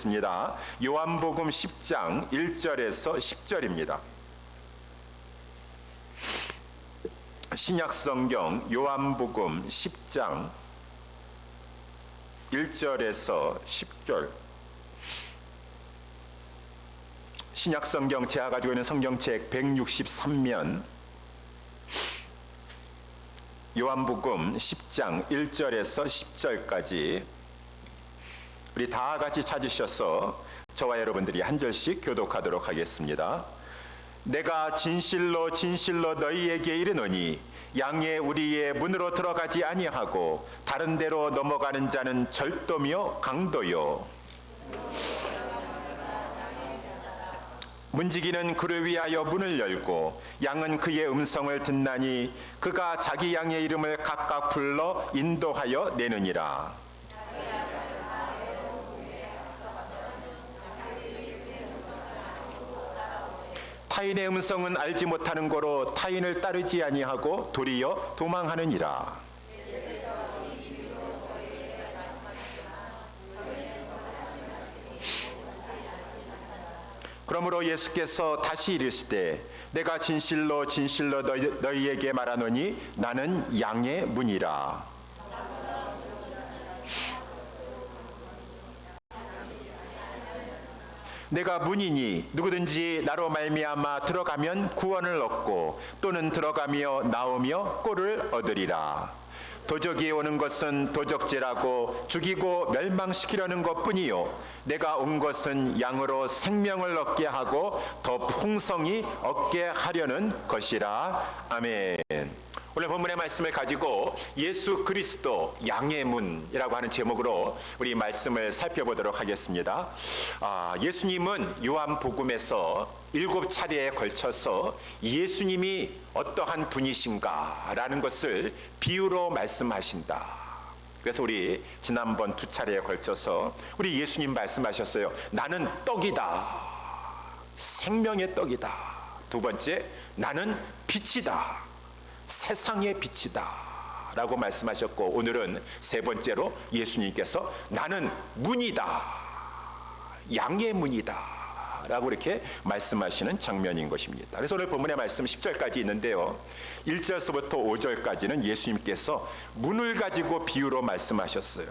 하겠습니다. 요한복음 10장 1절에서 10절입니다. 신약성경 요한복음 10장 1절에서 10절. 신약성경 제가 가지고 있는 성경책 163면 요한복음 10장 1절에서 10절까지 우리 다 같이 찾으셔서 저와 여러분들이 한 절씩 교독하도록 하겠습니다. 내가 진실로 진실로 너희에게 이르노니 양의 우리의 문으로 들어가지 아니하고 다른 데로 넘어가는 자는 절도며 강도요 문지기는 그를 위하여 문을 열고 양은 그의 음성을 듣나니 그가 자기 양의 이름을 각각 불러 인도하여 내느니라. 타인의 음성은 알지 못하는 고로 타인을 따르지 아니하고 도리어 도망하느니라. 그러므로 예수께서 다시 이르시되 내가 진실로 진실로 너희에게 말하노니 나는 양의 문이라. 내가 문이니 누구든지 나로 말미암아 들어가면 구원을 얻고 또는 들어가며 나오며 꼴을 얻으리라. 도적이 오는 것은 도적질하고 죽이고 멸망시키려는 것뿐이요 내가 온 것은 양으로 생명을 얻게 하고 더 풍성히 얻게 하려는 것이라. 아멘. 오늘 본문의 말씀을 가지고 예수 그리스도 양의 문이라고 하는 제목으로 우리 말씀을 살펴보도록 하겠습니다. 예수님은 요한복음에서 7차례에 걸쳐서 예수님이 어떠한 분이신가라는 것을 비유로 말씀하신다. 그래서 우리 지난번 2차례에 걸쳐서 우리 예수님 말씀하셨어요. 나는 떡이다. 생명의 떡이다. 두 번째, 나는 빛이다. 세상의 빛이다 라고 말씀하셨고, 오늘은 세 번째로 예수님께서 나는 문이다, 양의 문이다 라고 이렇게 말씀하시는 장면인 것입니다. 그래서 오늘 본문의 말씀 10절까지 있는데요, 1절서부터 5절까지는 예수님께서 문을 가지고 비유로 말씀하셨어요.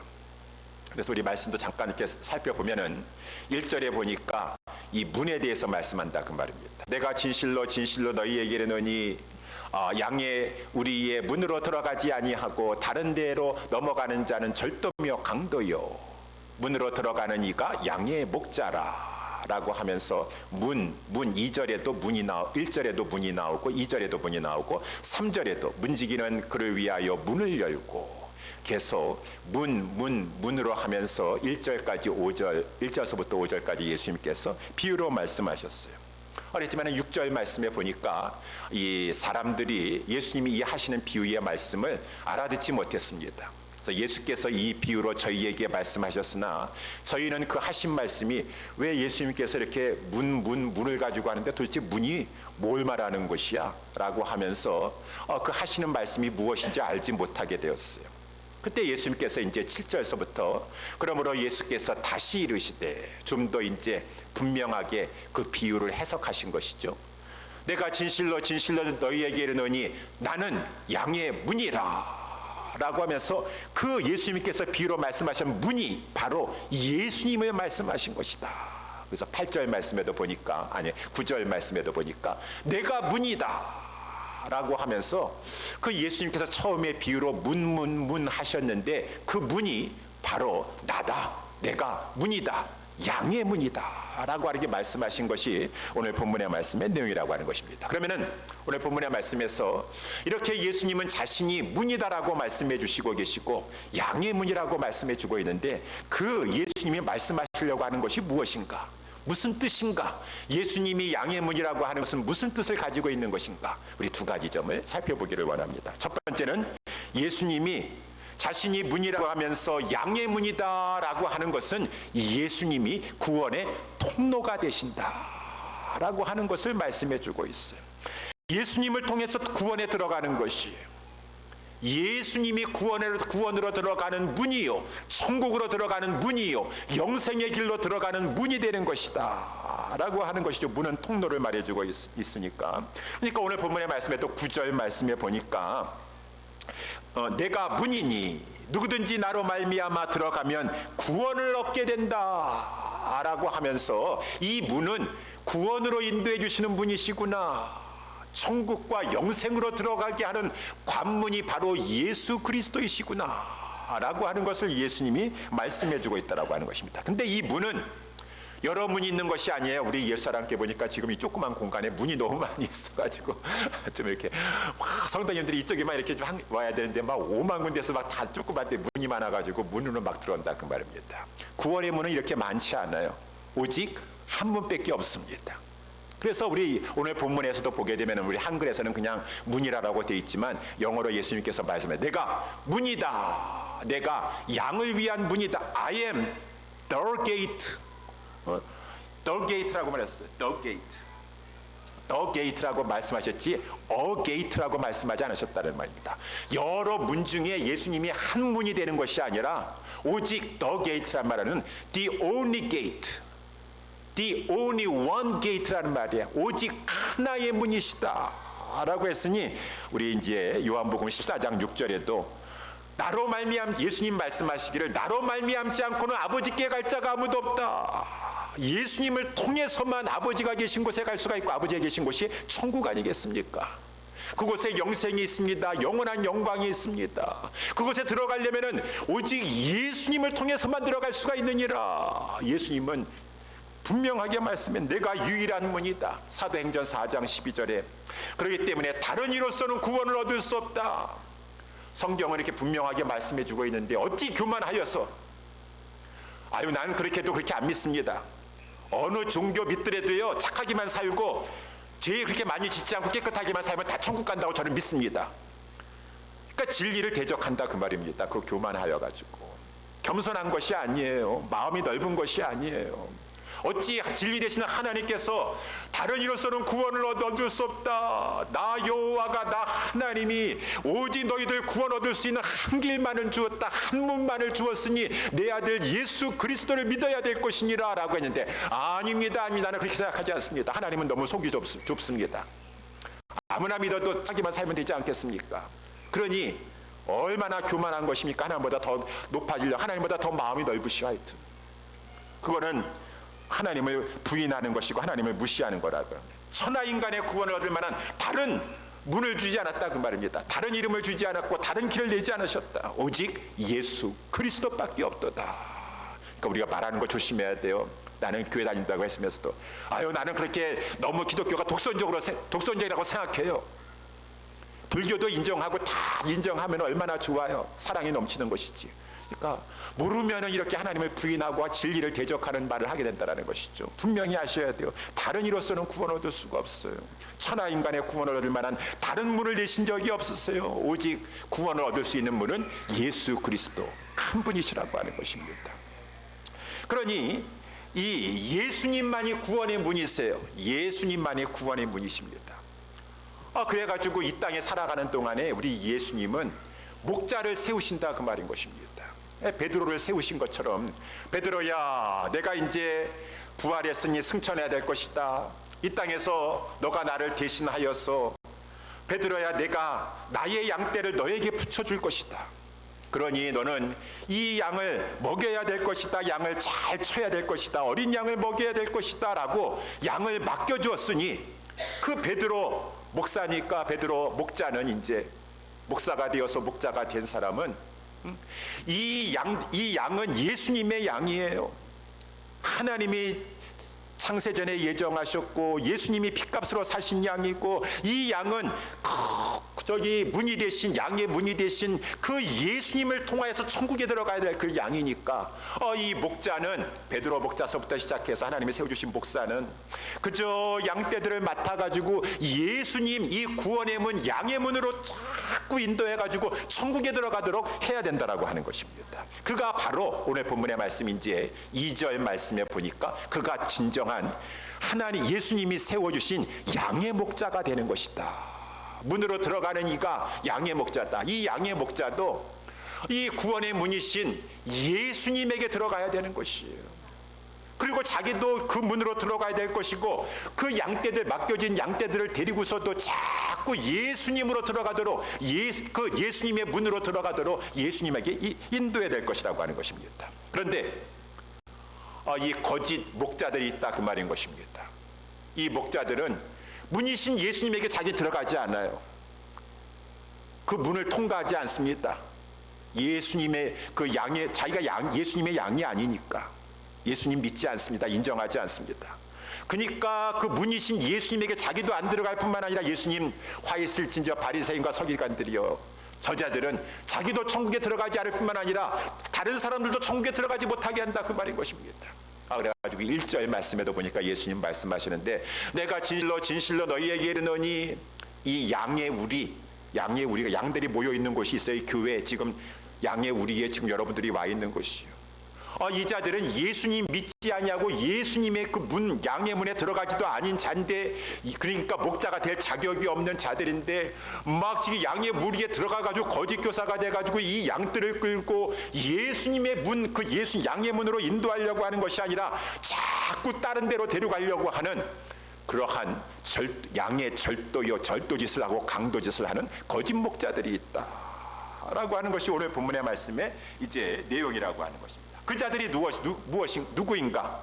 그래서 우리 말씀도 잠깐 이렇게 살펴보면은 1절에 보니까 이 문에 대해서 말씀한다 그 말입니다. 내가 진실로 진실로 너희에게 이르노니 양의 우리의 문으로 들어가지 아니하고 다른 데로 넘어가는 자는 절도며 강도요 문으로 들어가는 이가 양의 목자라 라고 하면서 문 2절에도 문이 1절에도 문이 나오고 2절에도 문이 나오고 3절에도 문지기는 그를 위하여 문을 열고 계속 문으로 하면서 1절까지 5절 1절서부터 5절까지 예수님께서 비유로 말씀하셨어요. 그렇지만 6절 말씀에 보니까 이 사람들이 예수님이 이 하시는 비유의 말씀을 알아듣지 못했습니다. 그래서 예수께서 이 비유로 저희에게 말씀하셨으나 저희는 그 하신 말씀이 왜 예수님께서 이렇게 문을 가지고 하는데 도대체 문이 뭘 말하는 것이야? 라고 하면서 그 하시는 말씀이 무엇인지 알지 못하게 되었어요. 그때 예수님께서 이제 7절서부터 그러므로 예수께서 다시 이르시되 좀 더 이제 분명하게 그 비유를 해석하신 것이죠. 내가 진실로 진실로 너희에게 이르노니 나는 양의 문이라 라고 하면서 그 예수님께서 비유로 말씀하신 문이 바로 예수님을 말씀하신 것이다. 그래서 8절 말씀에도 보니까 9절 말씀에도 보니까 내가 문이다 라고 하면서 그 예수님께서 처음에 비유로 문 하셨는데 그 문이 바로 나다, 내가 문이다, 양의 문이다 라고 하게 말씀하신 것이 오늘 본문의 말씀의 내용이라고 하는 것입니다. 그러면은 오늘 본문의 말씀에서 이렇게 예수님은 자신이 문이다라고 말씀해 주시고 계시고 양의 문이라고 말씀해 주고 있는데 그 예수님이 말씀하시려고 하는 것이 무엇인가? 무슨 뜻인가? 예수님이 양의 문이라고 하는 것은 무슨 뜻을 가지고 있는 것인가? 우리 두 가지 점을 살펴보기를 원합니다. 첫 번째는 예수님이 자신이 문이라고 하면서 양의 문이다라고 하는 것은 예수님이 구원의 통로가 되신다라고 하는 것을 말씀해 주고 있어요. 예수님을 통해서 구원에 들어가는 것이에요. 예수님이 구원으로 들어가는 문이요, 천국으로 들어가는 문이요, 영생의 길로 들어가는 문이 되는 것이다 라고 하는 것이죠. 문은 통로를 말해주고 있으니까. 그러니까 오늘 본문의 말씀에 또 9절 말씀에 보니까 내가 문이니 누구든지 나로 말미암아 들어가면 구원을 얻게 된다 라고 하면서 이 문은 구원으로 인도해 주시는 분이시구나, 천국과 영생으로 들어가게 하는 관문이 바로 예수 그리스도이시구나 라고 하는 것을 예수님이 말씀해 주고 있다라고 하는 것입니다. 근데 이 문은 여러 문이 있는 것이 아니에요. 우리 옛사람께 보니까 지금 이 조그만 공간에 문이 너무 많이 있어가지고 좀 이렇게 성도님들이 이쪽에만 이렇게 좀 와야 되는데 막 5만 군데서 막 다 조그만데 문이 많아가지고 문으로 막 들어온다 그 말입니다. 구원의 문은 이렇게 많지 않아요. 오직 한 문밖에 없습니다. 그래서 우리 오늘 본문에서도 보게 되면 우리 한글에서는 그냥 문이라고 되어 있지만 영어로 예수님께서 말씀해 내가 문이다, 내가 양을 위한 문이다, I am the gate. the gate라고 말했어요. the gate. the gate라고 말씀하셨지 a gate라고 말씀하지 않으셨다는 말입니다. 여러 문 중에 예수님이 한 문이 되는 것이 아니라 오직 the gate란 말은 the only gate, the only one gate라는 말이야. 오직 하나의 문이시다 라고 했으니 우리 이제 요한복음 14장 6절에도 나로 말미암 예수님 말씀하시기를 나로 말미암지 않고는 아버지께 갈 자가 아무도 없다. 예수님을 통해서만 아버지가 계신 곳에 갈 수가 있고 아버지가 계신 곳이 천국 아니겠습니까? 그곳에 영생이 있습니다. 영원한 영광이 있습니다. 그곳에 들어가려면은 오직 예수님을 통해서만 들어갈 수가 있느니라. 예수님은 분명하게 말씀해 내가 유일한 문이다. 사도행전 4장 12절에 그렇기 때문에 다른 이로서는 구원을 얻을 수 없다. 성경은 이렇게 분명하게 말씀해 주고 있는데 어찌 교만하여서 나는 그렇게도 그렇게 안 믿습니다. 어느 종교 믿더라도요 착하기만 살고 죄 그렇게 많이 짓지 않고 깨끗하게만 살면 다 천국 간다고 저는 믿습니다. 그러니까 진리를 대적한다 그 말입니다. 그 교만하여 가지고 겸손한 것이 아니에요. 마음이 넓은 것이 아니에요. 어찌 진리 되시는 하나님께서 다른 이로서는 구원을 얻을 수 없다. 나 여호와가 나 하나님이 오직 너희들 구원 얻을 수 있는 한 길만을 주었다. 한 문만을 주었으니 내 아들 예수 그리스도를 믿어야 될 것이니라 라고 했는데 아닙니다. 나는 그렇게 생각하지 않습니다. 하나님은 너무 속이 좁습니다. 아무나 믿어도 자기만 살면 되지 않겠습니까? 그러니 얼마나 교만한 것입니까? 하나님보다 더 높아지려 하나님보다 더 마음이 넓으시오. 하여튼 그거는 하나님을 부인하는 것이고 하나님을 무시하는 거라고요. 천하 인간의 구원을 얻을 만한 다른 문을 주지 않았다 그 말입니다. 다른 이름을 주지 않았고 다른 길을 내지 않으셨다. 오직 예수 그리스도밖에 없도다. 그러니까 우리가 말하는 거 조심해야 돼요. 나는 교회 다닌다고 했으면서도 나는 그렇게 너무 기독교가 독선적이라고 생각해요. 불교도 인정하고 다 인정하면 얼마나 좋아요. 사랑이 넘치는 것이지. 그러니까 모르면 이렇게 하나님을 부인하고 진리를 대적하는 말을 하게 된다는 것이죠. 분명히 아셔야 돼요. 다른 이로서는 구원을 얻을 수가 없어요. 천하 인간의 구원을 얻을 만한 다른 문을 내신 적이 없었어요. 오직 구원을 얻을 수 있는 문은 예수 그리스도 한 분이시라고 하는 것입니다. 그러니 이 예수님만이 구원의 문이세요. 예수님만이 구원의 문이십니다. 그래가지고 이 땅에 살아가는 동안에 우리 예수님은 목자를 세우신다 그 말인 것입니다. 베드로를 세우신 것처럼 베드로야 내가 이제 부활했으니 승천해야 될 것이다. 이 땅에서 너가 나를 대신하여서 베드로야 내가 나의 양떼를 너에게 붙여줄 것이다. 그러니 너는 이 양을 먹여야 될 것이다. 양을 잘 쳐야 될 것이다. 어린 양을 먹여야 될 것이다 라고 양을 맡겨주었으니 그 베드로 목사니까 베드로 목자는 이제 목사가 되어서 목자가 된 사람은 이 양은 예수님의 양이에요. 하나님이 창세전에 예정하셨고 예수님이 핏값으로 사신 양이고 이 양은 저기 문이 되신 양의 문이 되신 그 예수님을 통하여서 천국에 들어가야 될 그 양이니까 이 목자는 베드로 목자서부터 시작해서 하나님이 세워주신 목사는 그저 양떼들을 맡아가지고 예수님 이 구원의 문 양의 문으로 자꾸 인도해가지고 천국에 들어가도록 해야 된다라고 하는 것입니다. 그가 바로 오늘 본문의 말씀 이제 2절 말씀에 보니까 그가 진정한 하나님 예수님이 세워주신 양의 목자가 되는 것이다 문으로 들어가는 이가 양의 목자다. 이 양의 목자도 이 구원의 문이신 예수님에게 들어가야 되는 것이에요. 그리고 자기도 그 문으로 들어가야 될 것이고, 그 양떼들, 맡겨진 양떼들을 데리고서도 자꾸 예수님으로 들어가도록, 그 예수님의 문으로 들어가도록 예수님에게 인도해야 될 것이라고 하는 것입니다. 그런데 이 거짓 목자들이 있다, 그 말인 것입니다. 이 목자들은 문이신 예수님에게 자기 들어가지 않아요. 그 문을 통과하지 않습니다. 예수님의 그 양의, 자기가 예수님의 양이 아니니까 예수님 믿지 않습니다. 인정하지 않습니다. 그러니까 그 문이신 예수님에게 자기도 안 들어갈 뿐만 아니라 예수님 화 있을진저 바리새인과 서기관들이여, 저자들은 자기도 천국에 들어가지 않을 뿐만 아니라 다른 사람들도 천국에 들어가지 못하게 한다, 그 말인 것입니다. 그래가지고 1절 말씀에도 보니까 예수님 말씀하시는데, 내가 진실로 진실로 너희에게 이르노니, 이 양의 우리가 양들이 모여 있는 곳이 있어요. 이 교회, 지금 양의 우리에 지금 여러분들이 와 있는 곳이요. 이 자들은 예수님 믿지 아니하고 예수님의 그 문, 양의 문에 들어가지도 아닌 자인데, 그러니까 목자가 될 자격이 없는 자들인데, 막 지금 양의 무리에 들어가가지고 거짓 교사가 돼가지고 이 양들을 끌고 예수님의 문, 그 예수 양의 문으로 인도하려고 하는 것이 아니라 자꾸 다른 데로 데려가려고 하는 그러한 양의 절도짓을 하고 강도짓을 하는 거짓 목자들이 있다라고 하는 것이 오늘 본문의 말씀의 이제 내용이라고 하는 것입니다. 그 자들이 누구인가?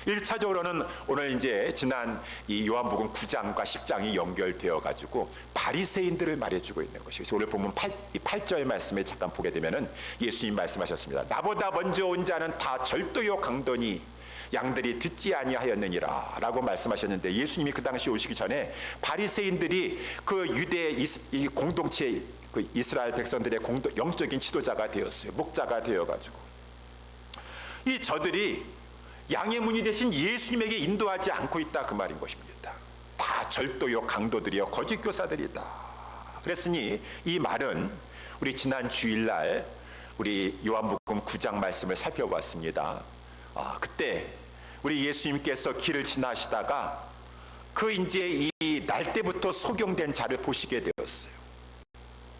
1차적으로는 오늘 이제 지난 이 요한복음 9장과 10장이 연결되어 가지고 바리새인들을 말해주고 있는 것이. 그래서 오늘 본문 8절 말씀에 잠깐 보게 되면은 예수님 말씀하셨습니다. 나보다 먼저 온 자는 다 절도요 강도니 양들이 듣지 아니하였느니라 라고 말씀하셨는데, 예수님이 그 당시 오시기 전에 바리새인들이 그 유대 이 공동체, 그 이스라엘 백성들의 영적인 지도자가 되었어요. 목자가 되어가지고 이 저들이 양의 문이 되신 예수님에게 인도하지 않고 있다, 그 말인 것입니다. 다 절도요 강도들이요 거짓 교사들이다. 그랬으니 이 말은 우리 지난 주일날 우리 요한복음 9장 말씀을 살펴봤습니다. 그때 우리 예수님께서 길을 지나시다가 그 이제 이 날때부터 소경된 자를 보시게 되었어요.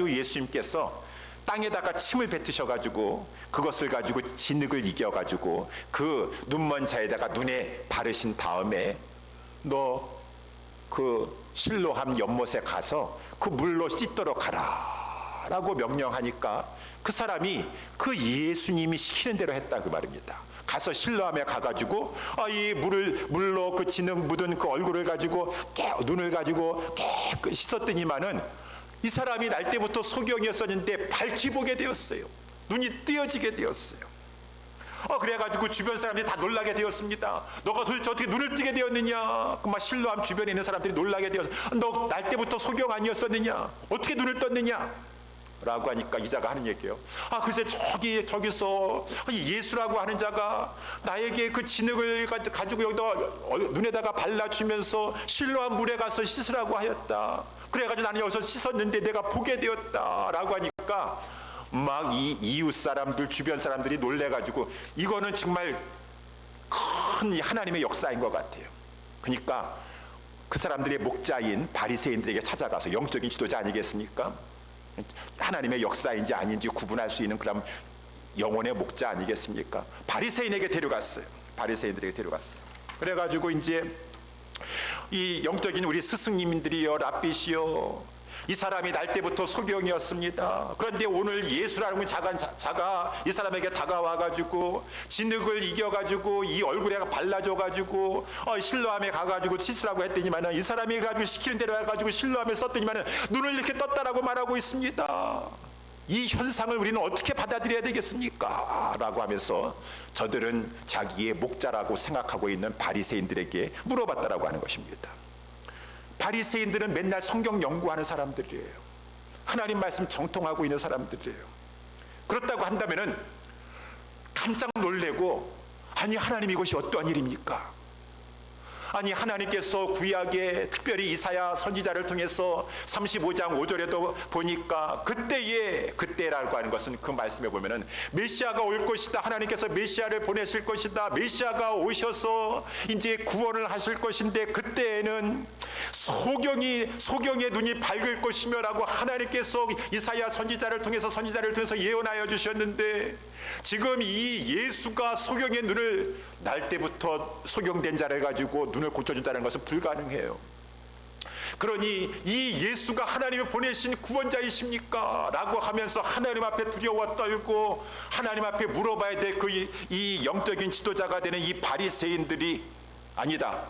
예수님께서 땅에다가 침을 뱉으셔가지고 그것을 가지고 진흙을 이겨가지고 그 눈먼 자에다가 눈에 바르신 다음에 너 그 실로암 연못에 가서 그 물로 씻도록 하라 라고 명령하니까 그 사람이 그 예수님이 시키는 대로 했다, 그 말입니다. 가서 실로암에 가가지고 이 물로 그 진흙 묻은 그 얼굴을 가지고 눈을 가지고 깨끗이 씻었더니만은 이 사람이 날 때부터 소경이었었는데 밝히 보게 되었어요. 눈이 띄어지게 되었어요. 그래가지고 주변 사람들이 다 놀라게 되었습니다. 너가 도대체 어떻게 눈을 뜨게 되었느냐? 막 실로암 주변에 있는 사람들이 놀라게 되어서, 너 날 때부터 소경 아니었었느냐? 어떻게 눈을 떴느냐? 라고 하니까 이자가 하는 얘기예요. 글쎄 저기서 예수라고 하는 자가 나에게 그 진흙을 가지고 여기다 눈에다가 발라주면서 실로암 물에 가서 씻으라고 하였다. 그래가지고 나는 여기서 씻었는데 내가 보게 되었다 라고 하니까 막 이 이웃 사람들, 주변 사람들이 놀래가지고 이거는 정말 큰 하나님의 역사인 것 같아요. 그러니까 그 사람들의 목자인 바리새인들에게 찾아가서, 영적인 지도자 아니겠습니까? 하나님의 역사인지 아닌지 구분할 수 있는 그런 영혼의 목자 아니겠습니까? 바리새인에게 데려갔어요. 바리새인들에게 데려갔어요. 그래가지고 이제 이 영적인 우리 스승님들이요, 랍비시요, 이 사람이 날 때부터 소경이었습니다. 그런데 오늘 예수라는 자가 이 사람에게 다가와가지고 진흙을 이겨가지고 이 얼굴에 발라줘가지고 실로암에 가가지고 씻으라고 했더니만은 이 사람이 가지고 시키는 대로 해가지고 실로암에 썼더니만은 눈을 이렇게 떴다라고 말하고 있습니다. 이 현상을 우리는 어떻게 받아들여야 되겠습니까? 라고 하면서 저들은 자기의 목자라고 생각하고 있는 바리새인들에게 물어봤다라고 하는 것입니다. 바리새인들은 맨날 성경 연구하는 사람들이에요. 하나님 말씀 정통하고 있는 사람들이에요. 그렇다고 한다면은 깜짝 놀래고, 아니 하나님 이것이 어떠한 일입니까? 아니, 하나님께서 구약에 특별히 이사야 선지자를 통해서 35장 5절에도 보니까 그때라고 하는 것은 그 말씀에 보면은 메시아가 올 것이다, 하나님께서 메시아를 보내실 것이다, 메시아가 오셔서 이제 구원을 하실 것인데 그때에는 소경의 눈이 밝을 것이며라고 하나님께서 이사야 선지자를 통해서 예언하여 주셨는데, 지금 이 예수가 소경의 눈을 날 때부터 소경된 자를 가지고 눈을 고쳐준다는 것은 불가능해요. 그러니 이 예수가 하나님이 보내신 구원자이십니까? 라고 하면서 하나님 앞에 두려워 떨고 하나님 앞에 물어봐야 될 이 영적인 지도자가 되는 이 바리새인들이, 아니다,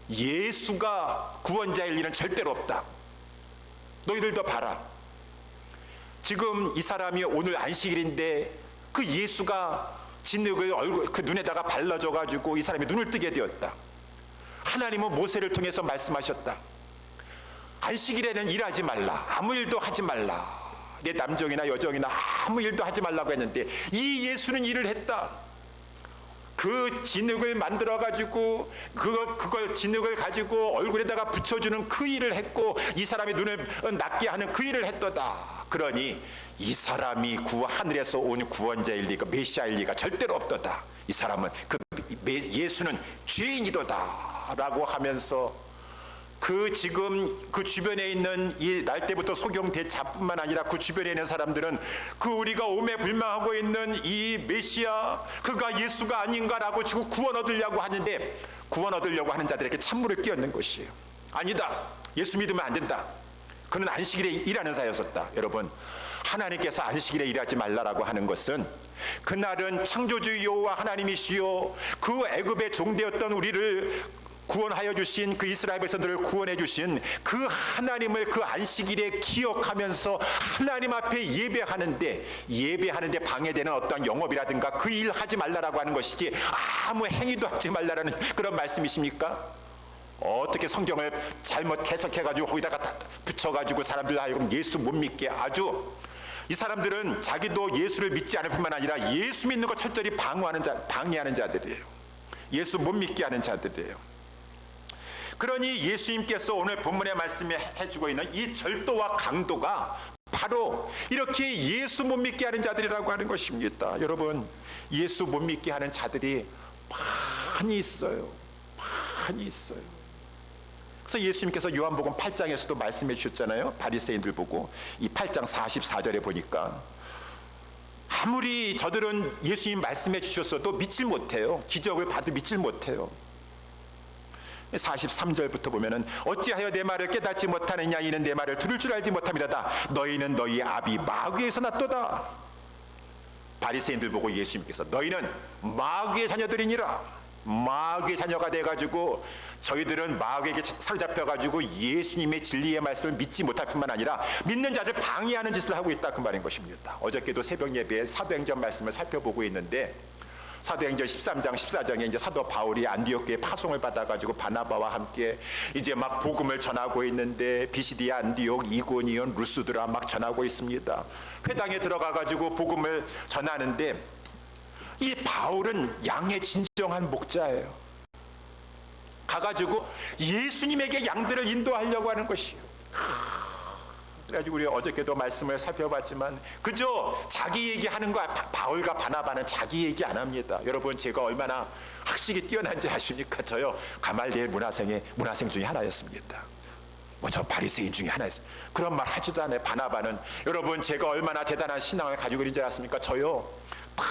예수가 구원자일 일은 절대로 없다, 너희들도 봐라, 지금 이 사람이 오늘 안식일인데 그 예수가 진흙을 그 눈에다가 발라줘 가지고 이 사람이 눈을 뜨게 되었다. 하나님은 모세를 통해서 말씀하셨다. 안식일에는 일하지 말라, 아무 일도 하지 말라, 내 남종이나 여종이나 아무 일도 하지 말라고 했는데 이 예수는 일을 했다. 그 진흙을 만들어 가지고 그걸 진흙을 가지고 얼굴에다가 붙여주는 그 일을 했고, 이 사람의 눈을 낫게 하는 그 일을 했도다. 그러니 이 사람이 하늘에서 온 구원자일 리가, 메시아일 리가 절대로 없도다. 이 사람은 예수는 죄인이도다 라고 하면서 지금 그 주변에 있는 이 날 때부터 소경대자뿐만 아니라 그 주변에 있는 사람들은 우리가 오매 불망하고 있는 이 메시아, 그가 예수가 아닌가라고 지금 구원 얻으려고 하는데, 구원 얻으려고 하는 자들에게 찬물을 끼얹는 것이에요. 아니다, 예수 믿으면 안 된다, 그는 안식일에 일하는 자였었다. 여러분, 하나님께서 안식일에 일하지 말라라고 하는 것은 그날은 창조주 여호와 하나님이시요 그 애굽의 종되었던 우리를 구원하여 주신, 그 이스라엘 백성들을 구원해 주신 그 하나님을 그 안식일에 기억하면서 하나님 앞에 예배하는데 방해되는 어떤 영업이라든가 그 일 하지 말라라고 하는 것이지 아무 행위도 하지 말라라는 그런 말씀이십니까? 어떻게 성경을 잘못 해석해가지고 거기다가 붙여가지고 사람들 하여금 예수 못 믿게, 아주 이 사람들은 자기도 예수를 믿지 않을 뿐만 아니라 예수 믿는 거 철저히 방해하는 자들이에요. 예수 못 믿게 하는 자들이에요. 그러니 예수님께서 오늘 본문의 말씀에 해주고 있는 이 절도와 강도가 바로 이렇게 예수 못 믿게 하는 자들이라고 하는 것입니다. 여러분, 예수 못 믿게 하는 자들이 많이 있어요. 많이 있어요. 그래서 예수님께서 요한복음 8장에서도 말씀해 주셨잖아요. 바리새인들 보고 이 8장 44절에 보니까 아무리 저들은 예수님 말씀해 주셨어도 믿질 못해요. 기적을 봐도 믿질 못해요. 43절부터 보면은 어찌하여 내 말을 깨닫지 못하느냐, 이는 내 말을 들을 줄 알지 못함이라다. 너희는 너희 아비 마귀에서 났도다. 바리새인들 보고 예수님께서 너희는 마귀의 자녀들이니라. 마귀의 자녀가 돼가지고 저희들은 마귀에게 사로잡혀가지고 예수님의 진리의 말씀을 믿지 못할 뿐만 아니라 믿는 자들 방해하는 짓을 하고 있다, 그 말인 것입니다. 어저께도 새벽 예배에 사도행전 말씀을 살펴보고 있는데 사도행전 13장 14장에 이제 사도 바울이 안디옥교에 파송을 받아가지고 바나바와 함께 이제 막 복음을 전하고 있는데 비시디아, 안디옥, 이고니온, 루스드라 막 전하고 있습니다. 회당에 들어가가지고 복음을 전하는데 이 바울은 양의 진정한 목자예요. 가가지고 예수님에게 양들을 인도하려고 하는 것이에요. 그래가지고 우리 어저께도 말씀을 살펴봤지만 그저 자기 얘기하는 거, 바울과 바나바는 자기 얘기 안 합니다. 여러분, 제가 얼마나 학식이 뛰어난지 아십니까? 저요, 가말리엘 문화생 중에 하나였습니다. 저 바리새인 중에 하나였어요. 그런 말 하지도 않아요. 바나바는, 여러분, 제가 얼마나 대단한 신앙을 가지고 있는지 아십니까? 저요, 다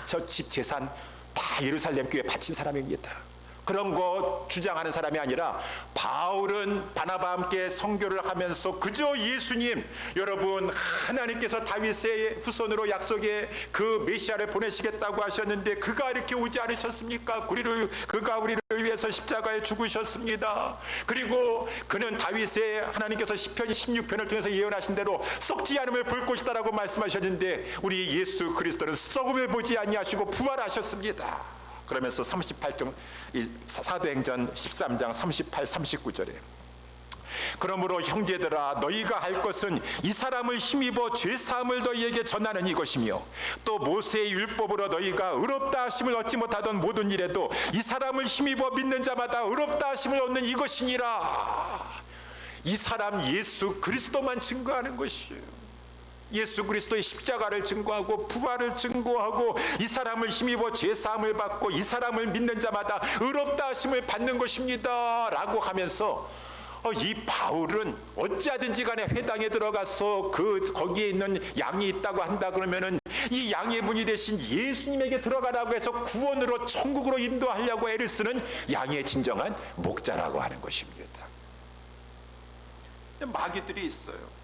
저 집 재산 다 예루살렘 교회에 바친 사람입니다. 그런 거 주장하는 사람이 아니라 바울은 바나바와 함께 선교를 하면서 그저 예수님, 여러분, 하나님께서 다윗의 후손으로 약속의 그 메시아를 보내시겠다고 하셨는데 그가 이렇게 오지 않으셨습니까? 그가 우리를 위해서 십자가에 죽으셨습니다. 그리고 그는 다윗의 하나님께서 시편 16편을 통해서 예언하신 대로 썩지 않음을 볼 것이다라고 말씀하셨는데 우리 예수 그리스도는 썩음을 보지 아니하시고 부활하셨습니다. 그러면서 38장 사도행전 13장 38, 39절에 그러므로 형제들아, 너희가 할 것은 이 사람을 힘입어 죄사함을 너희에게 전하는 이것이며, 또 모세의 율법으로 너희가 의롭다 하심을 얻지 못하던 모든 일에도 이 사람을 힘입어 믿는 자마다 의롭다 하심을 얻는 이것이니라. 이 사람 예수 그리스도만 증거하는 것이에요. 예수 그리스도의 십자가를 증거하고 부활을 증거하고 이 사람을 힘입어 죄사함을 받고 이 사람을 믿는 자마다 의롭다 하심을 받는 것입니다 라고 하면서 이 바울은 어찌하든지 간에 회당에 들어가서 거기에 있는 양이 있다고 한다 그러면은 이 양의 문이 되신 예수님에게 들어가라고 해서 구원으로 천국으로 인도하려고 애를 쓰는 양의 진정한 목자라고 하는 것입니다. 마귀들이 있어요.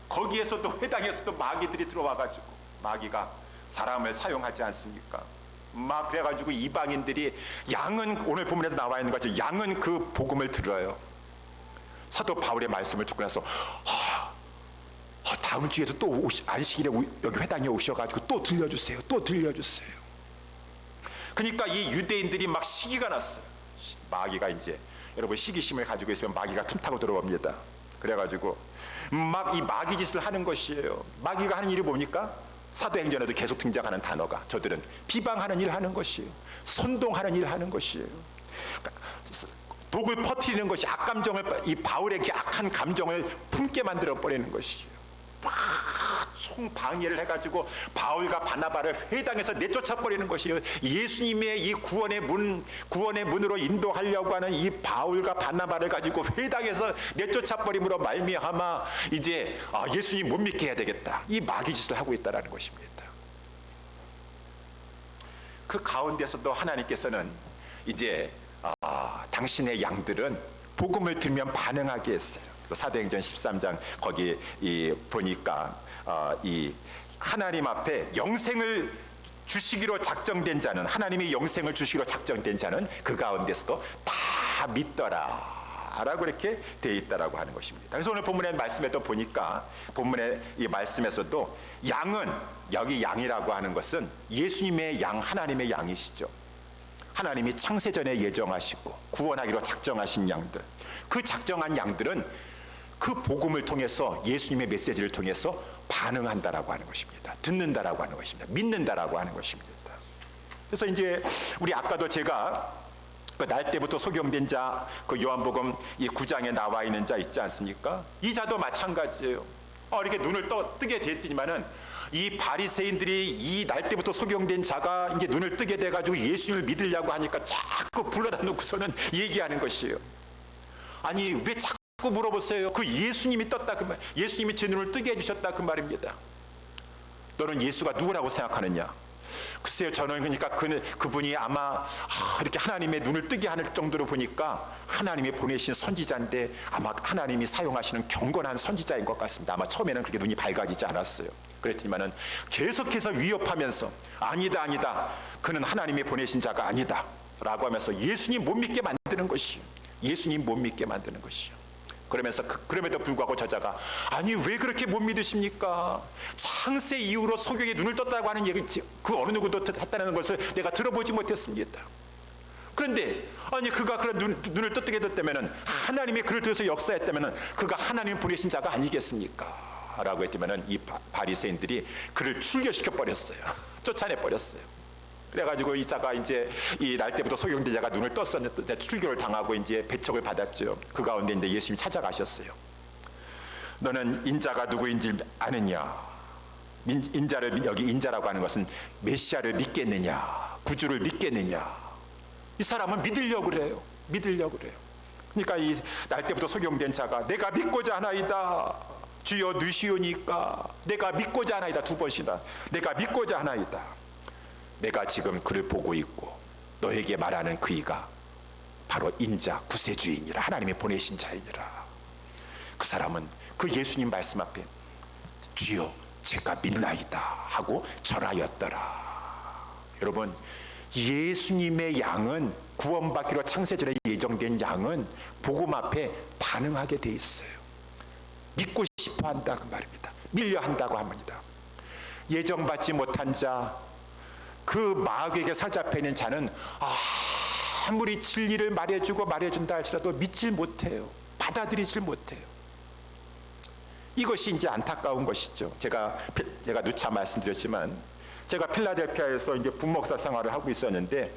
거기에서도 회당에서도 마귀들이 들어와가지고, 마귀가 사람을 사용하지 않습니까? 막 그래가지고 이방인들이, 양은 오늘 본문에서 나와 있는 것처럼 양은 그 복음을 들어요. 사도 바울의 말씀을 듣고 나서 다음 주에도 또 안식일에 여기 회당에 오셔가지고 또 들려주세요, 또 들려주세요. 그러니까 이 유대인들이 막 시기가 났어요. 마귀가 이제, 여러분 시기심을 가지고 있으면 마귀가 틈타고 들어옵니다. 그래가지고 막 이 마귀 짓을 하는 것이에요. 마귀가 하는 일이 뭡니까? 사도행전에도 계속 등장하는 단어가, 저들은 비방하는 일 하는 것이에요. 선동하는 일 하는 것이에요. 독을 퍼뜨리는 것이, 악감정을, 이 바울에게 악한 감정을 품게 만들어 버리는 것이에요. 막 총방해를 해가지고 바울과 바나바를 회당에서 내쫓아 버리는 것이에요. 예수님의 이 구원의 문으로 인도하려고 하는 이 바울과 바나바를 가지고 회당에서 내쫓아 버림으로 말미암아 이제 예수님 못 믿게 해야 되겠다, 이 마귀짓을 하고 있다라는 것입니다. 그 가운데서도 하나님께서는 이제 당신의 양들은 복음을 들으면 반응하게 했어요. 사도행전 13장 거기 보니까 이 하나님 앞에 영생을 주시기로 작정된 자는, 하나님이 영생을 주시기로 작정된 자는 그 가운데서도 다 믿더라 라고 이렇게 되어 있다라고 하는 것입니다. 그래서 오늘 본문의 말씀에도 보니까, 본문의 이 말씀에서도 양은, 여기 양이라고 하는 것은 예수님의 양, 하나님의 양이시죠. 하나님이 창세전에 예정하시고 구원하기로 작정하신 양들, 그 작정한 양들은 그 복음을 통해서, 예수님의 메시지를 통해서 반응한다라고 하는 것입니다. 듣는다라고 하는 것입니다. 믿는다라고 하는 것입니다. 그래서 이제 우리 아까도 제가 그 날 때부터 소경된 자, 그 요한복음 이 9장에 나와 있는 자 있지 않습니까? 이 자도 마찬가지예요. 이렇게 눈을 뜨게 됐더니만은 이 바리새인들이 이 날 때부터 소경된 자가 이제 눈을 뜨게 돼가지고 예수님을 믿으려고 하니까 자꾸 불러다 놓고서는 얘기하는 것이에요. 아니 왜 자꾸 물어보세요? 그 예수님이 떴다 그 말, 예수님이 제 눈을 뜨게 해주셨다 그 말입니다. 너는 예수가 누구라고 생각하느냐? 글쎄요, 저는 그러니까 그분이 아마 이렇게 하나님의 눈을 뜨게 할 정도로 보니까 하나님이 보내신 선지자인데 아마 하나님이 사용하시는 경건한 선지자인 것 같습니다. 아마 처음에는 그렇게 눈이 밝아지지 않았어요. 그랬지만은 계속해서 위협하면서 아니다, 그는 하나님이 보내신 자가 아니다 라고 하면서 예수님 못 믿게 만드는 것이요, 예수님 못 믿게 만드는 것이요. 그러면서 그럼에도 불구하고 저자가, 아니 왜 그렇게 못 믿으십니까? 창세 이후로 소경이 눈을 떴다고 하는 얘기, 그 어느 누구도 했다는 것을 내가 들어보지 못했습니다. 그런데 아니 그가 그런 눈을 뜨게 됐다면은, 하나님이 그를 통해서 역사했다면은 그가 하나님 보내신 자가 아니겠습니까? 라고 했더니만은 이 바리새인들이 그를 출교시켜 버렸어요. 쫓아내 버렸어요. 그래가지고 이 자가 이제 이 날 때부터 소경된 자가 눈을 떴었는데 출교를 당하고 이제 배척을 받았죠. 그 가운데 이제 예수님이 찾아가셨어요. 너는 인자가 누구인지 아느냐? 인자를, 여기 인자라고 하는 것은 메시아를 믿겠느냐, 구주를 믿겠느냐? 이 사람은 믿으려고 그래요. 믿으려고 그래요. 그러니까 이 날 때부터 소경된 자가 내가 믿고자 하나이다. 주여 누시오니까 내가 믿고자 하나이다. 두 번이나 내가 믿고자 하나이다. 내가 지금 그를 보고 있고 너에게 말하는 그이가 바로 인자 구세주이니라, 하나님이 보내신 자이니라. 그 사람은 그 예수님 말씀 앞에 주여 제가 믿나이다 하고 절하였더라. 여러분, 예수님의 양은, 구원받기로 창세전에 예정된 양은 복음 앞에 반응하게 돼 있어요. 믿고 싶어 한다 그 말입니다. 밀려 한다고 합니다. 예정받지 못한 자, 그 마귀에게 사로잡혀 있는 자는 아무리 진리를 말해주고 말해준다 할지라도 믿질 못해요. 받아들이질 못해요. 이것이 이제 안타까운 것이죠. 제가 누차 말씀드렸지만 제가 필라델피아에서 이제 부목사 생활을 하고 있었는데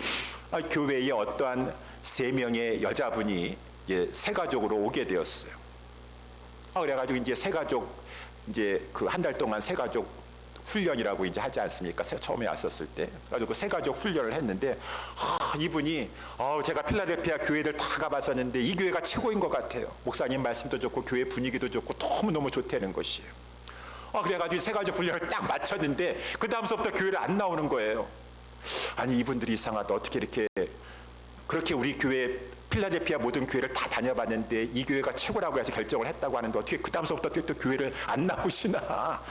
교회에 어떠한 3명의 여자분이 이제 새가족으로 오게 되었어요. 그래가지고 이제 새가족 이제 그 한 달 동안 새가족 훈련이라고 이제 하지 않습니까? 처음에 왔었을 때. 그래가지고 새가족 훈련을 했는데 이분이 제가 필라델피아 교회들 다 가봤었는데 이 교회가 최고인 것 같아요. 목사님 말씀도 좋고 교회 분위기도 좋고 너무너무 좋다는 것이에요. 그래가지고 새가족 훈련을 딱 마쳤는데 그 다음서부터 교회를 안 나오는 거예요. 아니 이분들이 이상하다. 어떻게 이렇게 그렇게 우리 교회 필라델피아 모든 교회를 다 다녀봤는데 이 교회가 최고라고 해서 결정을 했다고 하는데 어떻게 그 다음서부터 또 교회를 안 나오시나.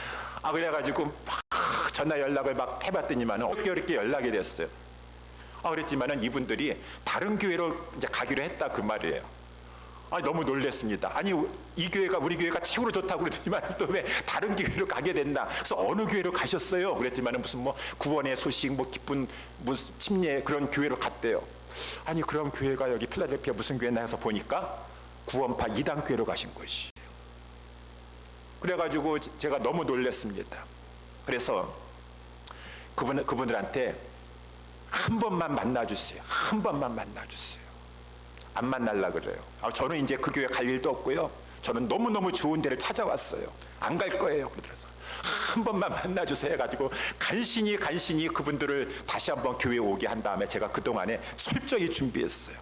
그래가지고 막 전화 연락을 막 해봤더니만 어렵게 연락이 됐어요. 그랬지만은 이분들이 다른 교회로 이제 가기로 했다 그 말이에요. 너무 놀랐습니다. 아니 이 교회가 우리 교회가 최고로 좋다고 그랬더니만 또 왜 다른 교회로 가게 됐나. 그래서 어느 교회로 가셨어요? 그랬더니만은 무슨 뭐 구원의 소식 뭐 기쁜 무슨 침례 그런 교회로 갔대요. 아니 그럼 교회가 여기 필라델피아 무슨 교회나 해서 보니까 구원파 이단 교회로 가신 것이. 그래가지고 제가 너무 놀랐습니다. 그래서 그분들한테 한 번만 만나주세요. 한 번만 만나주세요. 안 만날라 그래요. 저는 이제 그 교회 갈 일도 없고요. 저는 너무너무 좋은 데를 찾아왔어요. 안 갈 거예요. 그러더라고요. 한 번만 만나주세요 해가지고 간신히 그분들을 다시 한번 교회에 오게 한 다음에 제가 그동안에 철저히 준비했어요.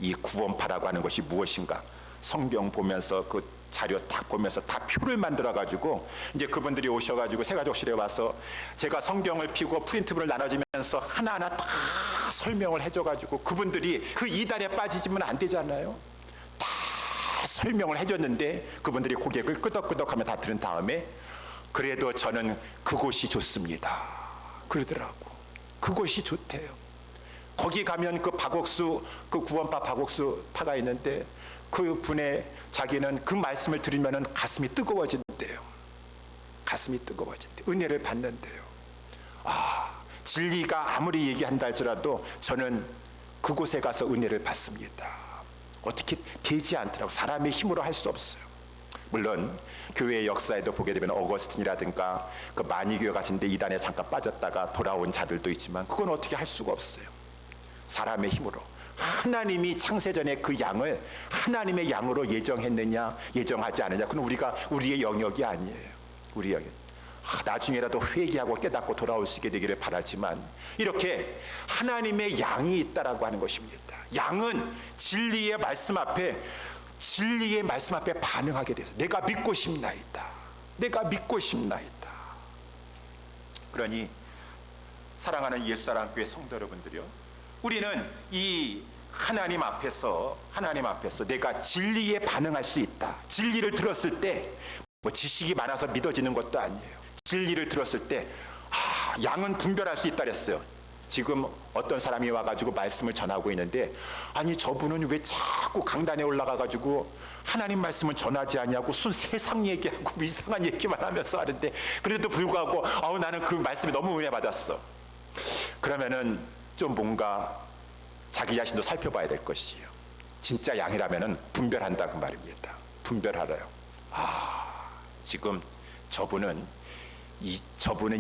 이 구원파라고 하는 것이 무엇인가 성경 보면서 그 자료 딱 보면서 다 표를 만들어가지고 이제 그분들이 오셔가지고 새가족실에 와서 제가 성경을 펴고 프린트본을 나눠주면서 하나하나 다 설명을 해줘가지고 그분들이 그 이단에 빠지지면 안 되잖아요. 다 설명을 해줬는데 그분들이 고개를 끄덕끄덕하며 다 들은 다음에 그래도 저는 그곳이 좋습니다 그러더라고. 그곳이 좋대요. 거기 가면 그 박옥수 그 구원파 박옥수 파가 있는데 그 분의 자기는 그 말씀을 들으면 가슴이 뜨거워진대요. 가슴이 뜨거워진대. 은혜를 받는데요. 진리가 아무리 얘기한다 할지라도 저는 그곳에 가서 은혜를 받습니다. 어떻게 되지 않더라고. 사람의 힘으로 할 수 없어요. 물론 교회의 역사에도 보게 되면 어거스틴이라든가 그 마니교회 같은 데 이단에 잠깐 빠졌다가 돌아온 자들도 있지만 그건 어떻게 할 수가 없어요. 사람의 힘으로. 하나님이 창세전에 그 양을 하나님의 양으로 예정했느냐 예정하지 않느냐 그건 우리의 영역이 아니에요. 우리 영역. 나중에라도 회개하고 깨닫고 돌아올 수 있게 되기를 바라지만 이렇게 하나님의 양이 있다라고 하는 것입니다. 양은 진리의 말씀 앞에 반응하게 돼서 내가 믿고 싶나이다. 내가 믿고 싶나이다. 그러니 사랑하는 예수사랑교회 성도 여러분들이요, 우리는 이 하나님 앞에서 내가 진리에 반응할 수 있다. 진리를 들었을 때 뭐 지식이 많아서 믿어지는 것도 아니에요. 진리를 들었을 때 양은 분별할 수 있다 그랬어요. 지금 어떤 사람이 와가지고 말씀을 전하고 있는데 아니 저분은 왜 자꾸 강단에 올라가가지고 하나님 말씀은 전하지 않냐고 세상 얘기하고 이상한 얘기만 하면서 하는데 그래도 불구하고 나는 그 말씀에 너무 은혜 받았어. 그러면은 좀 뭔가 자기 자신도 살펴봐야 될 것이에요. 진짜 양이라면은 분별한다 그 말입니다. 분별하래요. 지금 저분은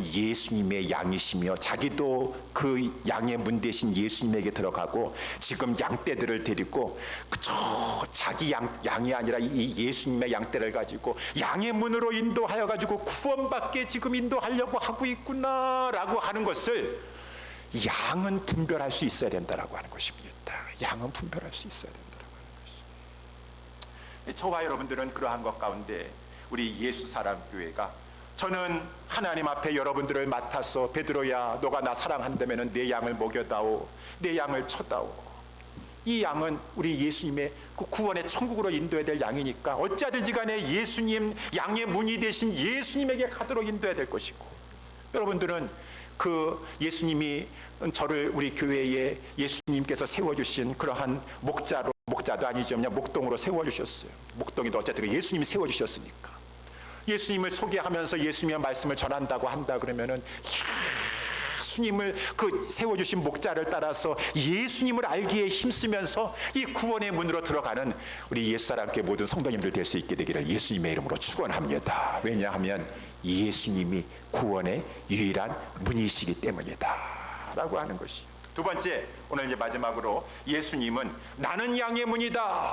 예수님의 양이시며 자기도 그 양의 문 대신 예수님에게 들어가고 지금 양떼들을 데리고 자기 양이 아니라 이 예수님의 양떼를 가지고 양의 문으로 인도하여 가지고 구원받게 지금 인도하려고 하고 있구나라고 하는 것을 양은 분별할 수 있어야 된다라고 하는 것입니다. 양은 분별할 수 있어야 된다라고 하는 것입니다. 저와 여러분들은 그러한 것 가운데 우리 예수사랑교회가 저는 하나님 앞에 여러분들을 맡아서 베드로야 너가 나 사랑한다면 내 양을 먹여다오 내 양을 쳐다오. 이 양은 우리 예수님의 그 구원의 천국으로 인도해야 될 양이니까 어찌하든지 간에 예수님 양의 문이 되신 예수님에게 가도록 인도해야 될 것이고 여러분들은 그 예수님이 저를 우리 교회에 예수님께서 세워주신 그러한 목자도 아니죠. 그냥 목동으로 세워주셨어요. 목동이도 어쨌든 예수님이 세워주셨으니까 예수님을 소개하면서 예수님의 말씀을 전한다고 한다 그러면은 예수님을 그 세워주신 목자를 따라서 예수님을 알기에 힘쓰면서 이 구원의 문으로 들어가는 우리 옛사람께 모든 성도님들 될 수 있게 되기를 예수님의 이름으로 축원합니다. 왜냐하면 예수님이 구원의 유일한 문이시기 때문이다 라고 하는 것이. 두 번째, 오늘 이제 마지막으로 예수님은 나는 양의 문이다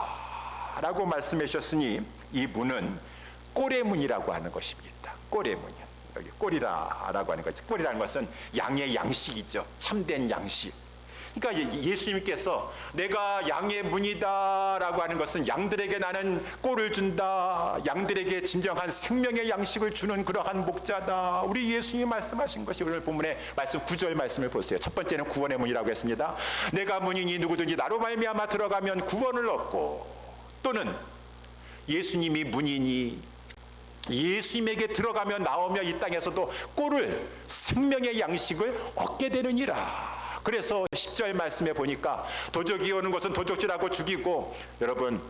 라고 말씀해 주셨으니 이 문은 꼴의 문이라고 하는 것입니다. 꼴의 문이요. 여기 꼴이라고 하는 거죠. 꼴이라는 것은 양의 양식이죠. 참된 양식. 그러니까 예수님께서 내가 양의 문이다라고 하는 것은 양들에게 나는 꼴을 준다. 양들에게 진정한 생명의 양식을 주는 그러한 목자다. 우리 예수님이 말씀하신 것이 오늘 본문의 말씀 9절 말씀을 보세요. 첫 번째는 구원의 문이라고 했습니다. 내가 문이니 누구든지 나로 말미암아 들어가면 구원을 얻고, 또는 예수님이 문이니 예수님에게 들어가며 나오며 이 땅에서도 꼴을, 생명의 양식을 얻게 되느니라. 그래서 10절 말씀에 보니까 도적이 오는 것은 도적질하고 죽이고, 여러분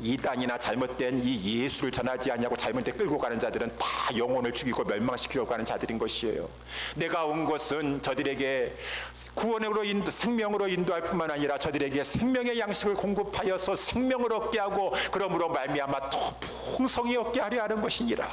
이단이나 잘못된 이 예수를 전하지 않냐고 잘못된 끌고 가는 자들은 다 영혼을 죽이고 멸망시키려고 하는 자들인 것이에요. 내가 온 것은 저들에게 구원으로 생명으로 인도할 뿐만 아니라 저들에게 생명의 양식을 공급하여서 생명을 얻게 하고 그러므로 말미암아 더 풍성히 얻게 하려 하는 것이니라.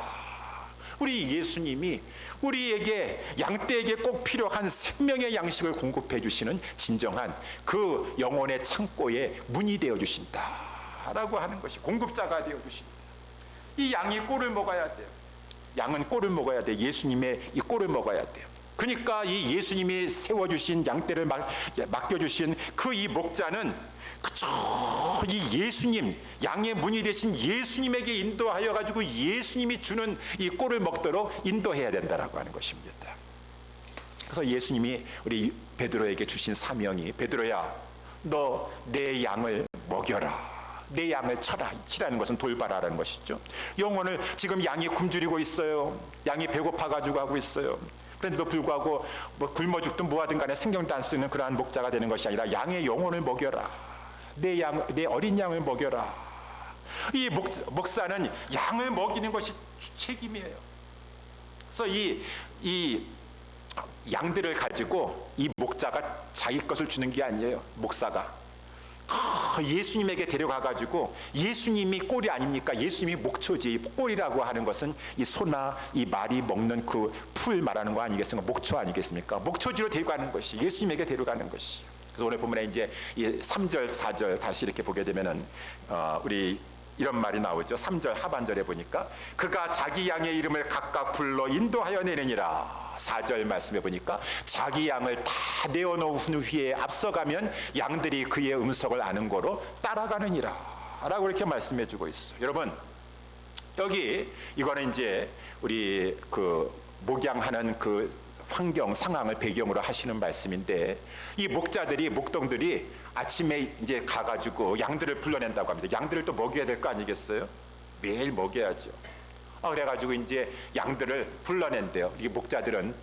우리 예수님이 우리에게 양떼에게 꼭 필요한 생명의 양식을 공급해 주시는 진정한 그 영혼의 창고의 문이 되어 주신다 라고 하는 것이, 공급자가 되어 주신다. 이 양이 꼴을 먹어야 돼요. 양은 꼴을 먹어야 돼. 예수님의 이 꼴을 먹어야 돼요. 그러니까 이 예수님이 세워주신 양떼를 맡겨주신 그 이 목자는 그저 이 예수님, 양의 문이 되신 예수님에게 인도하여 가지고 예수님이 주는 이 꼴을 먹도록 인도해야 된다라고 하는 것입니다. 그래서 예수님이 우리 베드로에게 주신 사명이, 베드로야 너 내 양을 먹여라, 내 양을 치라는 것은 돌봐라라는 것이죠. 영혼을, 지금 양이 굶주리고 있어요. 양이 배고파가지고 하고 있어요. 그런데도 불구하고 뭐 굶어 죽든 뭐하든 간에 신경도 안 쓰는 그러한 목자가 되는 것이 아니라 양의 영혼을 먹여라, 내 어린 양을 먹여라. 이 목사는 양을 먹이는 것이 책임이에요. 그래서 이 양들을 가지고 이 목자가 자기 것을 주는 게 아니에요. 목사가 예수님에게 데려가가지고, 예수님이 꼴이 아닙니까? 예수님이 목초지. 꼴이라고 하는 것은 이 소나 이 말이 먹는 그 풀 말하는 거 아니겠습니까? 목초 아니겠습니까? 목초지로 데려가는 것이, 예수님에게 데려가는 것이. 그래서 오늘 본문에 이제 이 3절, 4절 다시 이렇게 보게 되면은 우리 이런 말이 나오죠. 3절 하반절에 보니까 그가 자기 양의 이름을 각각 불러 인도하여 내느니라. 4절 말씀해 보니까 자기 양을 다 내어놓은 후에 앞서가면 양들이 그의 음성을 아는 거로 따라가느니라 라고 이렇게 말씀해 주고 있어요. 여러분, 여기 이거는 이제 우리 그 목양하는 그 환경 상황을 배경으로 하시는 말씀인데, 이 목동들이 아침에 이제 가가지고 양들을 불러낸다고 합니다. 양들을 또 먹여야 될 거 아니겠어요? 매일 먹여야죠. 그래가지고 이제 양들을 불러낸대요. 이 목자들은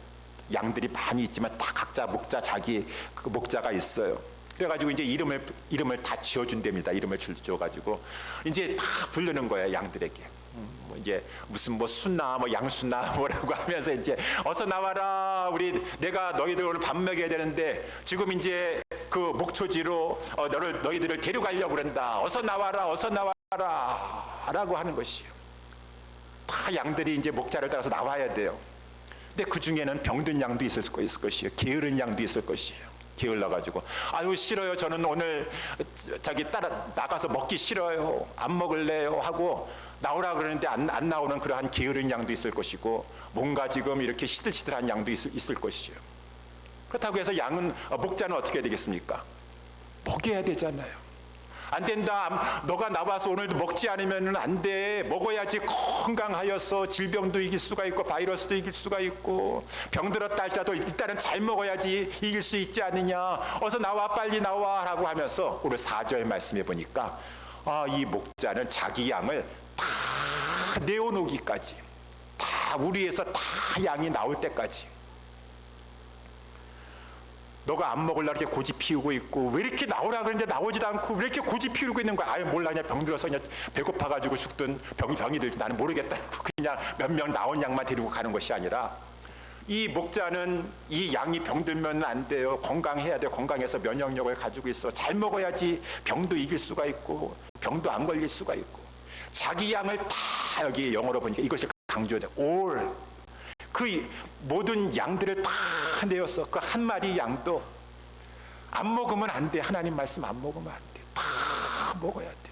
양들이 많이 있지만 다 각자 자기 그 목자가 있어요. 그래가지고 이제 이름을 다 지어준답니다. 이름을 지어가지고 이제 다 부르는 거예요, 양들에게. 뭐 이제 무슨 뭐 수나 뭐 양수나 뭐라고 하면서 이제 어서 나와라. 내가 너희들 오늘 밥 먹여야 되는데 지금 이제 그 목초지로 너희들을 데려가려고 그런다. 어서 나와라, 어서 나와라라고 하는 것이에요. 다 양들이 이제 목자를 따라서 나와야 돼요. 근데 그 중에는 병든 양도 있을 것이에요. 게으른 양도 있을 것이에요. 게을러가지고 아유 싫어요. 저는 오늘 자기 따라 나가서 먹기 싫어요. 안 먹을래요 하고 나오라 그러는데 안 나오는 그러한 게으른 양도 있을 것이고, 뭔가 지금 이렇게 시들시들한 양도 있을 것이에요. 그렇다고 해서 목자는 어떻게 해야 되겠습니까? 먹여야 되잖아요. 안 된다. 너가 나와서 오늘도 먹지 않으면 안 돼. 먹어야지 건강하여서 질병도 이길 수가 있고 바이러스도 이길 수가 있고, 병들었다 할지라도 일단은 잘 먹어야지 이길 수 있지 않느냐. 어서 나와, 빨리 나와 라고 하면서 오늘 4절 말씀해 보니까 이 목자는 자기 양을 다 내어놓기까지, 다 우리에서 다 양이 나올 때까지, 너가 안 먹으려고 이렇게 고집 피우고 있고 왜 이렇게 나오라 그러는데 나오지도 않고 왜 이렇게 고집 피우고 있는 거야. 아유 몰라, 그냥 병들어서 그냥 배고파가지고 죽든 병이 들지 나는 모르겠다. 그냥 몇 명 나온 양만 데리고 가는 것이 아니라 이 목자는 이 양이 병들면 안 돼요. 건강해야 돼요. 건강해서 면역력을 가지고 있어. 잘 먹어야지 병도 이길 수가 있고 병도 안 걸릴 수가 있고. 자기 양을 다 여기 영어로 보니까 이것이 강조돼. all. 그 모든 양들을 다 내었어. 그 한 마리 양도 안 먹으면 안 돼. 하나님 말씀 안 먹으면 안 돼. 다 먹어야 돼.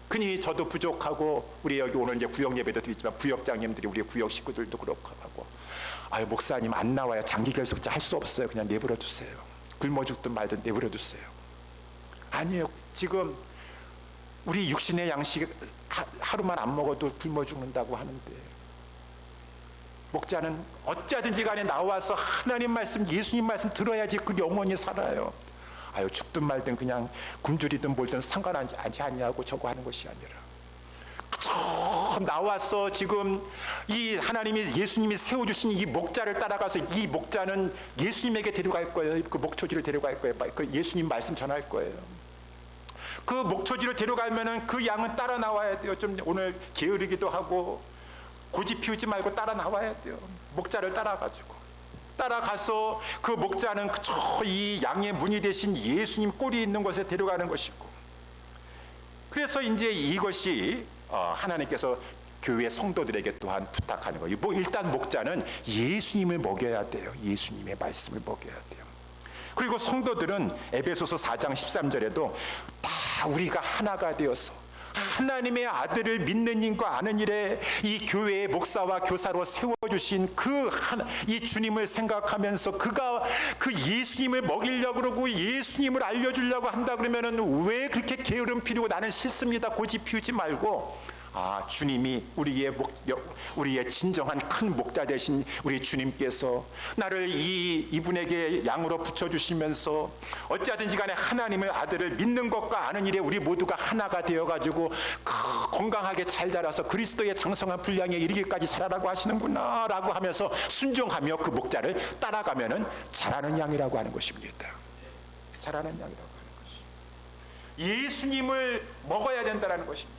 그니 저도 부족하고 우리 여기 오늘 이제 구역 예배도 드리지만 구역장님들이 우리 구역 식구들도 그렇고 하고 아유 목사님 안 나와요. 장기 결석자 할 수 없어요. 그냥 내버려 두세요. 굶어 죽든 말든 내버려 두세요. 아니에요. 지금 우리 육신의 양식 하루만 안 먹어도 굶어 죽는다고 하는데 목자는 어찌하든지 간에 나와서 하나님 말씀 예수님 말씀 들어야지 그 영혼이 살아요. 아유 죽든 말든 그냥 굶주리든 뭘든 상관하지 않냐고 저거 하는 것이 아니라 나와서 지금 이 하나님이 예수님이 세워주신 이 목자를 따라가서 이 목자는 예수님에게 데려갈 거예요. 그 목초지를 데려갈 거예요. 그 예수님 말씀 전할 거예요. 그 목초지를 데려가면은 그 양은 따라 나와야 돼요. 좀 오늘 게으르기도 하고 고집 피우지 말고 따라 나와야 돼요. 목자를 따라가서 그 목자는 이 양의 문이 되신 예수님 꼴이 있는 곳에 데려가는 것이고 그래서 이제 이것이 하나님께서 교회 성도들에게 또한 부탁하는 거예요. 뭐 일단 목자는 예수님을 먹여야 돼요. 예수님의 말씀을 먹여야 돼요. 그리고 성도들은 에베소서 4장 13절에도 다 우리가 하나가 되어서 하나님의 아들을 믿는 일과 아는 일에 이 교회의 목사와 교사로 세워주신 이 주님을 생각하면서 그가 그 예수님을 먹이려고 그러고 예수님을 알려주려고 한다 그러면은 왜 그렇게 게으름 피우고 나는 싫습니다. 고집 피우지 말고 주님이 우리의 진정한 큰 목자 되신 우리 주님께서 나를 이분에게 양으로 붙여주시면서 어찌하든지 간에 하나님의 아들을 믿는 것과 아는 일에 우리 모두가 하나가 되어가지고 건강하게 잘 자라서 그리스도의 장성한 분량에 이르기까지 자라라고 하시는구나 라고 하면서 순종하며 그 목자를 따라가면은 자라는 양이라고 하는 것입니다. 자라는 양이라고 하는 것이 예수님을 먹어야 된다는 것입니다.